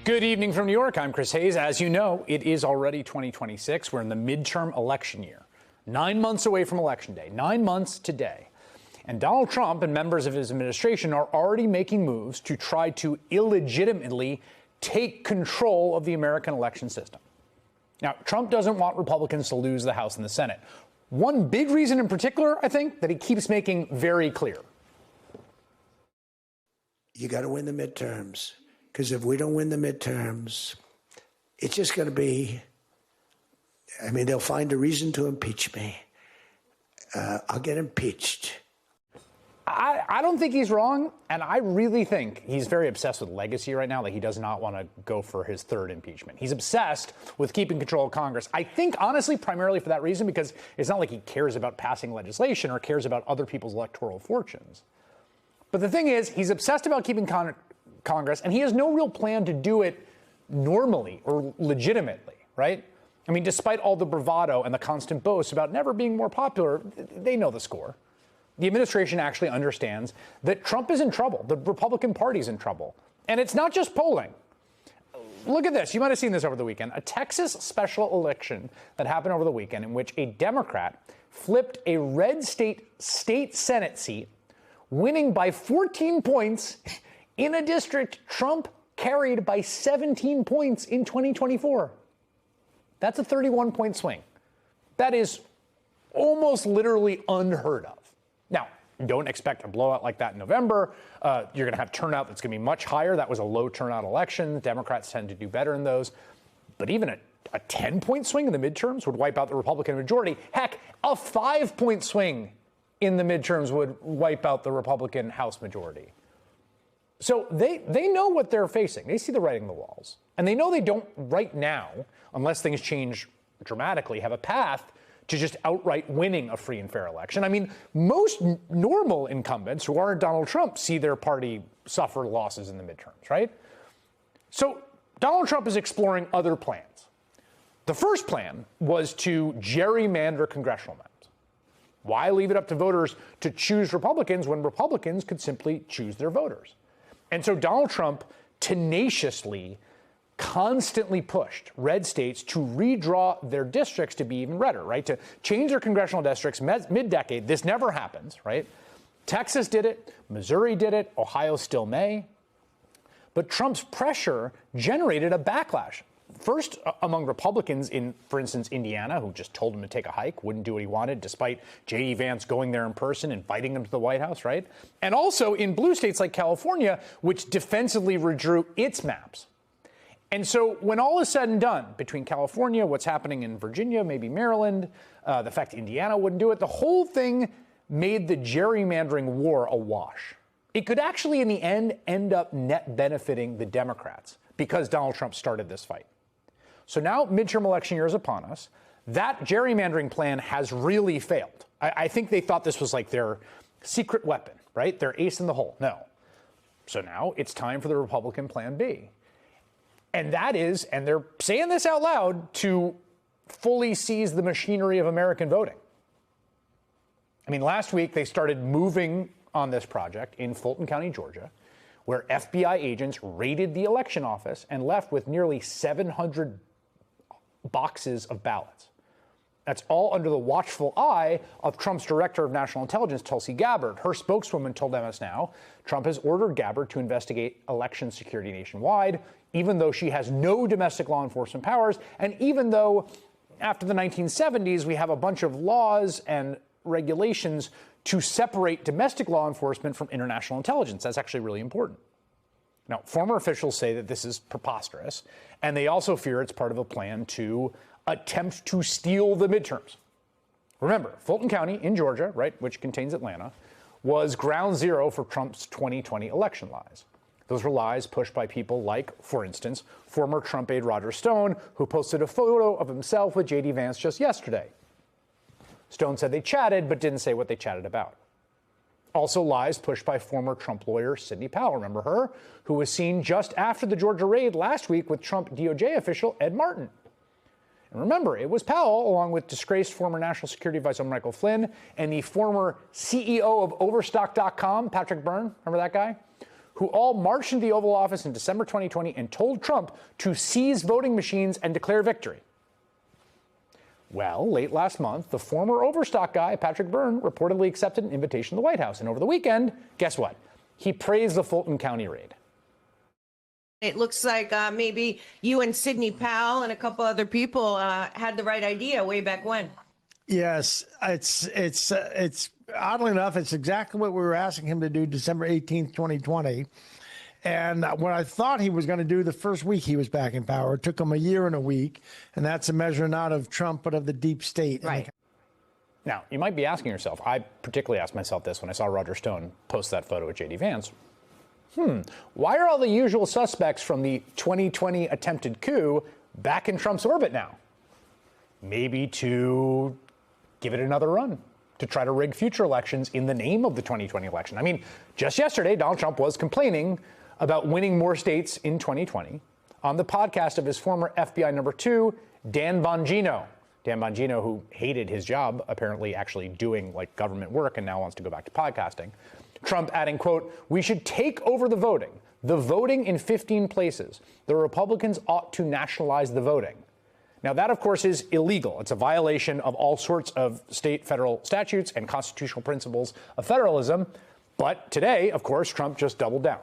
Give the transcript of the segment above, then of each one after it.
Good evening from New York. I'm Chris Hayes. As you know, it is already 2026. We're in the midterm election year. 9 months away from Election Day. 9 months today. And Donald Trump and members of his administration are already making moves to try to illegitimately take control of the American election system. Now, Trump doesn't want Republicans to lose the House and the Senate. One big reason in particular, I think, that he keeps making very clear. You got to win the midterms. Because if we don't win the midterms, it's just going to be, they'll find a reason to impeach me. I'll get impeached. I don't think he's wrong, and I really think he's very obsessed with legacy right now. Like, he does not want to go for his third impeachment. He's obsessed with keeping control of Congress. I think, honestly, primarily for that reason, because it's not like he cares about passing legislation or cares about other people's electoral fortunes. But the thing is, he's obsessed about keeping Congress, and he has no real plan to do it normally or legitimately, right? I mean, despite all the bravado and the constant boasts about never being more popular, they know the score. The administration actually understands that Trump is in trouble. The Republican Party is in trouble. And it's not just polling. Look at this. You might have seen this over the weekend. A Texas special election that happened over the weekend in which a Democrat flipped a red state Senate seat, winning by 14 points in a district Trump carried by 17 points in 2024. That's a 31-point swing. That is almost literally unheard of. Now, don't expect a blowout like that in November. You're going to have turnout that's going to be much higher. That was a low turnout election. Democrats tend to do better in those. But even a 10-point swing in the midterms would wipe out the Republican majority. Heck, a 5-point swing in the midterms would wipe out the Republican House majority. So they know what they're facing. They see the writing on the walls. And they know they don't right now, unless things change dramatically, have a path to just outright winning a free and fair election. I mean, most normal incumbents who aren't Donald Trump see their party suffer losses in the midterms, right? So Donald Trump is exploring other plans. The first plan was to gerrymander congressional maps. Why leave it up to voters to choose Republicans when Republicans could simply choose their voters? And so Donald Trump tenaciously, constantly pushed red states to redraw their districts to be even redder, right? To change their congressional districts mid-decade. This never happens, right? Texas did it. Missouri did it. Ohio still may. But Trump's pressure generated a backlash. First, among Republicans in, for instance, Indiana, who just told him to take a hike, wouldn't do what he wanted, despite J.D. Vance going there in person, inviting him to the White House, right? And also in blue states like California, which defensively redrew its maps. And so when all is said and done, between California, what's happening in Virginia, maybe Maryland, the fact Indiana wouldn't do it, the whole thing made the gerrymandering war a wash. It could actually, in the end up net benefiting the Democrats because Donald Trump started this fight. So now midterm election year is upon us. That gerrymandering plan has really failed. I think they thought this was like their secret weapon, right? Their ace in the hole. No. So now it's time for the Republican Plan B. And that is, and they're saying this out loud, to fully seize the machinery of American voting. I mean, last week they started moving on this project in Fulton County, Georgia, where FBI agents raided the election office and left with nearly 700 boxes of ballots. That's all under the watchful eye of Trump's director of national intelligence, Tulsi Gabbard. Her spokeswoman told MS Now Trump has ordered Gabbard to investigate election security nationwide, even though she has no domestic law enforcement powers, and even though after the 1970s we have a bunch of laws and regulations to separate domestic law enforcement from international intelligence. That's actually really important. Now, former officials say that this is preposterous, and they also fear it's part of a plan to attempt to steal the midterms. Remember, Fulton County in Georgia, right, which contains Atlanta, was ground zero for Trump's 2020 election lies. Those were lies pushed by people like, for instance, former Trump aide Roger Stone, who posted a photo of himself with J.D. Vance just yesterday. Stone said they chatted, but didn't say what they chatted about. Also lies pushed by former Trump lawyer Sidney Powell, remember her, who was seen just after the Georgia raid last week with Trump DOJ official Ed Martin. And remember, it was Powell, along with disgraced former National Security Advisor Michael Flynn and the former CEO of Overstock.com, Patrick Byrne, remember that guy, who all marched into the Oval Office in December 2020 and told Trump to seize voting machines and declare victory. Well, late last month, the former Overstock guy, Patrick Byrne, reportedly accepted an invitation to the White House. And over the weekend, guess what? He praised the Fulton County raid. It looks like maybe you and Sidney Powell and a couple other people had the right idea way back when. Yes, it's oddly enough, it's exactly what we were asking him to do December 18th, 2020. And what I thought he was going to do the first week he was back in power, it took him a year and a week. And that's a measure not of Trump, but of the deep state. Right. Now, you might be asking yourself, I particularly asked myself this when I saw Roger Stone post that photo of J.D. Vance. Why are all the usual suspects from the 2020 attempted coup back in Trump's orbit now? Maybe to give it another run, to try to rig future elections in the name of the 2020 election. I mean, just yesterday, Donald Trump was complaining about winning more states in 2020 on the podcast of his former FBI number 2, Dan Bongino. Dan Bongino, who hated his job, apparently actually doing like government work and now wants to go back to podcasting. Trump adding, quote, "We should take over the voting in 15 places. The Republicans ought to nationalize the voting." Now, that, of course, is illegal. It's a violation of all sorts of state federal statutes and constitutional principles of federalism. But today, of course, Trump just doubled down.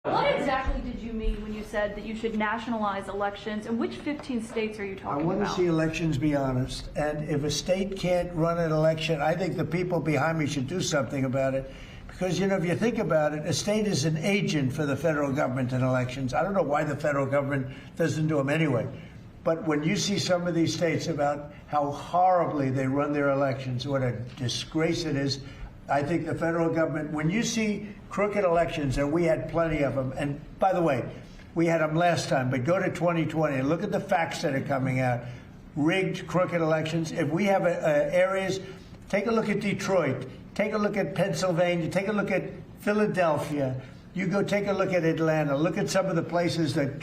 What exactly did you mean when you said that you should nationalize elections? And which 15 states are you talking about? I want to see elections be honest. And if a state can't run an election, I think the people behind me should do something about it. Because, if you think about it, a state is an agent for the federal government in elections. I don't know why the federal government doesn't do them anyway. But when you see some of these states about how horribly they run their elections, what a disgrace it is, I think the federal government, when you see crooked elections, and we had plenty of them, and by the way, we had them last time, but go to 2020 and look at the facts that are coming out. Rigged, crooked elections. If we have areas, take a look at Detroit, take a look at Pennsylvania, take a look at Philadelphia. You go take a look at Atlanta. Look at some of the places that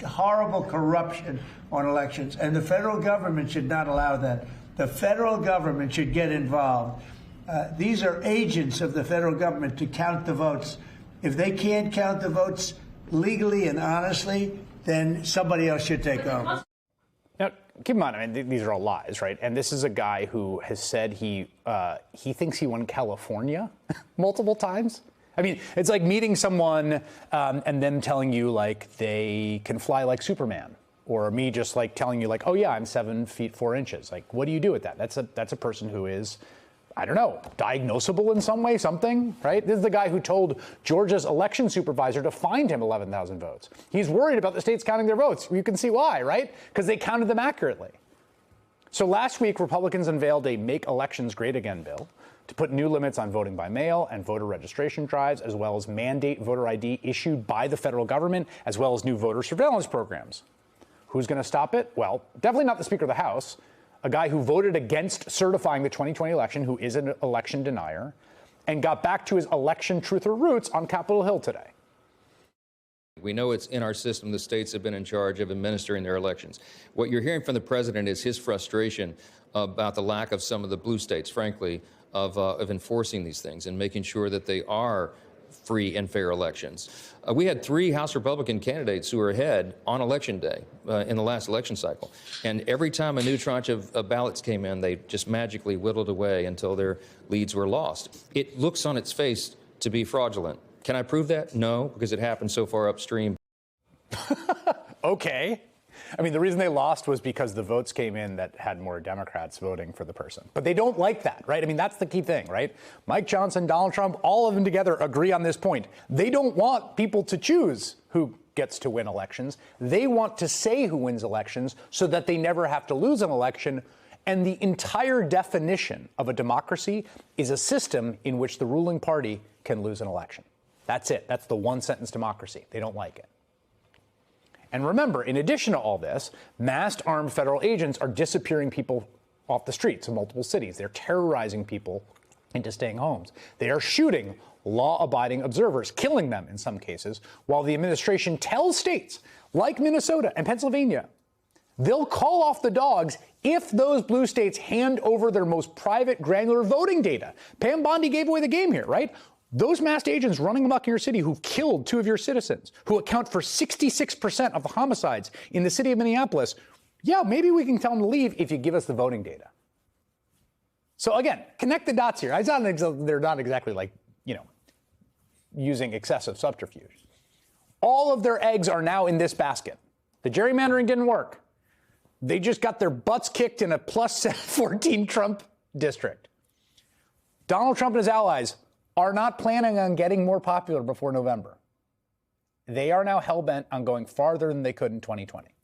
horrible corruption on elections. And the federal government should not allow that. The federal government should get involved. These are agents of the federal government to count the votes. If they can't count the votes legally and honestly, then somebody else should take over. Now, keep in mind, I mean, these are all lies, right? And this is a guy who has said he thinks he won California multiple times. I mean, it's like meeting someone and them telling you, like, they can fly like Superman. Or me just, like, telling you, like, oh, yeah, I'm 7 feet 4 inches. Like, what do you do with that? That's a person who is, I don't know, diagnosable in some way, something, right? This is the guy who told Georgia's election supervisor to find him 11,000 votes. He's worried about the states counting their votes. You can see why, right? Because they counted them accurately. So last week, Republicans unveiled a Make Elections Great Again bill to put new limits on voting by mail and voter registration drives, as well as mandate voter ID issued by the federal government, as well as new voter surveillance programs. Who's going to stop it? Well, definitely not the Speaker of the House, a guy who voted against certifying the 2020 election, who is an election denier, and got back to his election truther roots on Capitol Hill today. We know it's in our system. The states have been in charge of administering their elections. What you're hearing from the president is his frustration about the lack of some of the blue states, frankly, of enforcing these things and making sure that they are free and fair elections. We had 3 House Republican candidates who were ahead on Election Day in the last election cycle. And every time a new tranche of ballots came in, they just magically whittled away until their leads were lost. It looks on its face to be fraudulent. Can I prove that? No, because it happened so far upstream. Okay. I mean, the reason they lost was because the votes came in that had more Democrats voting for the person. But they don't like that, right? I mean, that's the key thing, right? Mike Johnson, Donald Trump, all of them together agree on this point. They don't want people to choose who gets to win elections. They want to say who wins elections so that they never have to lose an election. And the entire definition of a democracy is a system in which the ruling party can lose an election. That's it. That's the one-sentence democracy. They don't like it. And remember, in addition to all this, masked armed federal agents are disappearing people off the streets of multiple cities. They're terrorizing people into staying homes. They are shooting law-abiding observers, killing them in some cases, while the administration tells states like Minnesota and Pennsylvania they'll call off the dogs if those blue states hand over their most private, granular voting data. Pam Bondi gave away the game here, right? Those masked agents running amok in your city who killed 2 of your citizens, who account for 66% of the homicides in the city of Minneapolis, yeah, maybe we can tell them to leave if you give us the voting data. So again, connect the dots here. They're not exactly like, using excessive subterfuge. All of their eggs are now in this basket. The gerrymandering didn't work. They just got their butts kicked in a plus 14 Trump district. Donald Trump and his allies are not planning on getting more popular before November. They are now hell-bent on going farther than they could in 2020.